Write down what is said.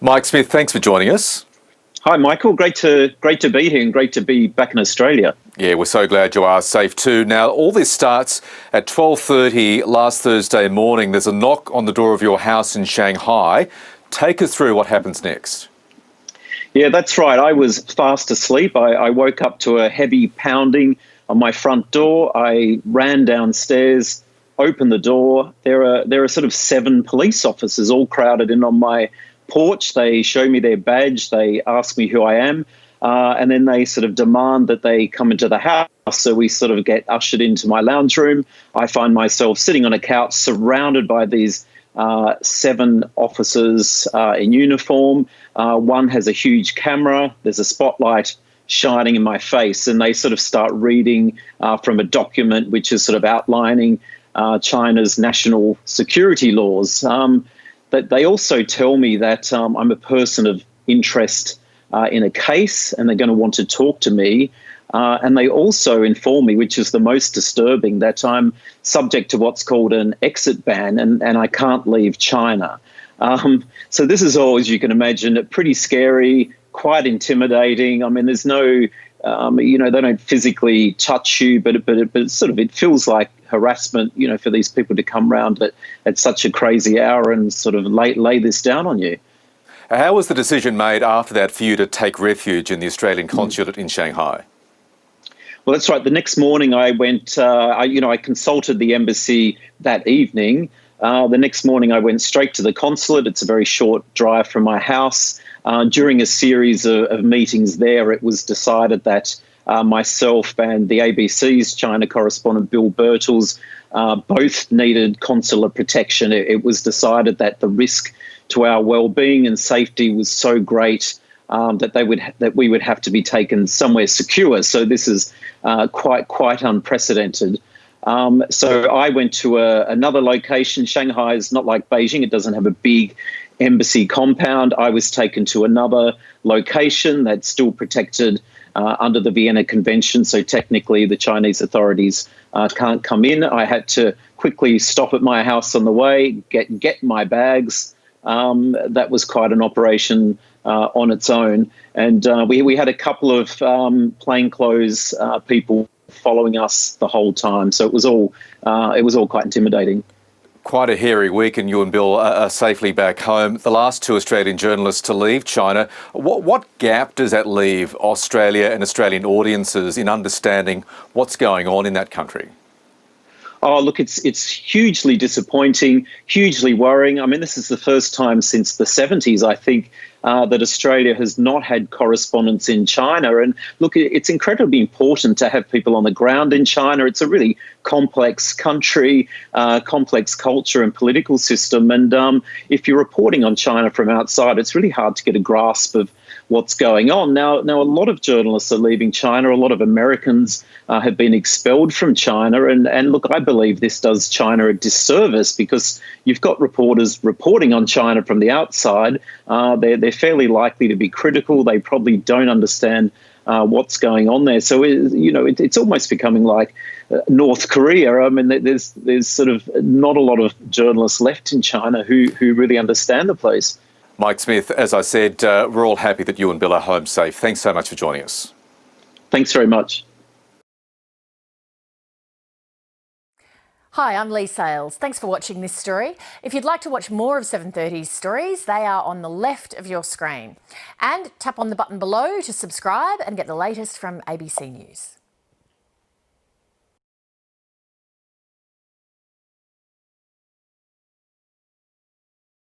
Mike Smith, thanks for joining us. Hi, Michael. Great to be here and great to be back in Australia. Yeah, we're so glad you are safe too. Now, all this starts at 12:30 last Thursday morning. There's a knock on the door of your house in Shanghai. Take us through what happens next. Yeah, that's right. I was fast asleep. I woke up to a heavy pounding on my front door. I ran downstairs, opened the door. There are sort of 7 police officers all crowded in on my porch. They show me their badge. They ask me who I am. And then they sort of demand that they come into the house. So we sort of get ushered into my lounge room. I find myself sitting on a couch surrounded by these 7 officers in uniform. One has a huge camera. There's a spotlight shining in my face, and they sort of start reading from a document which is sort of outlining China's national security laws. But they also tell me that I'm a person of interest in a case, and they're going to want to talk to me. And they also inform me, which is the most disturbing, that I'm subject to what's called an exit ban, and I can't leave China. So this is all, as you can imagine, pretty scary, quite intimidating. I mean, there's no, they don't physically touch you, but it feels like harassment, for these people to come round at such a crazy hour and sort of lay this down on you. How was the decision made after that for you to take refuge in the Australian consulate in Shanghai? Well, that's right. The next morning I went, I consulted the embassy that evening. The next morning I went straight to the consulate. It's a very short drive from my house. During a series of meetings there, it was decided that myself and the ABC's China correspondent, Bill Birtles, both needed consular protection. It was decided that the risk to our well-being and safety was so great that we would have to be taken somewhere secure. So this is quite unprecedented. So I went to another location. Shanghai is not like Beijing. It doesn't have a big embassy compound. I was taken to another location that's still protected under the Vienna Convention. So technically the Chinese authorities can't come in. I had to quickly stop at my house on the way, get my bags. That was quite an operation on its own. And we had a couple of plainclothes people following us the whole time. So it was all quite intimidating. Quite a hairy week, and you and Bill are safely back home. The last 2 Australian journalists to leave China. What gap does that leave Australia and Australian audiences in understanding what's going on in that country? Oh, look, it's hugely disappointing, hugely worrying. I mean, this is the first time since the 70s, I think, that Australia has not had correspondents in China. And look, it's incredibly important to have people on the ground in China. It's a really complex country, complex culture and political system. And if you're reporting on China from outside, it's really hard to get a grasp of what's going on. Now, a lot of journalists are leaving China. A lot of Americans have been expelled from China. And look, I believe this does China a disservice because you've got reporters reporting on China from the outside. They're fairly likely to be critical. They probably don't understand what's going on there. So, it's almost becoming like North Korea. I mean, there's sort of not a lot of journalists left in China who really understand the place. Mike Smith, as I said, we're all happy that you and Bill are home safe. Thanks so much for joining us. Thanks very much. Hi, I'm Lee Sales. Thanks for watching this story. If you'd like to watch more of 7:30's stories, they are on the left of your screen. And tap on the button below to subscribe and get the latest from ABC News.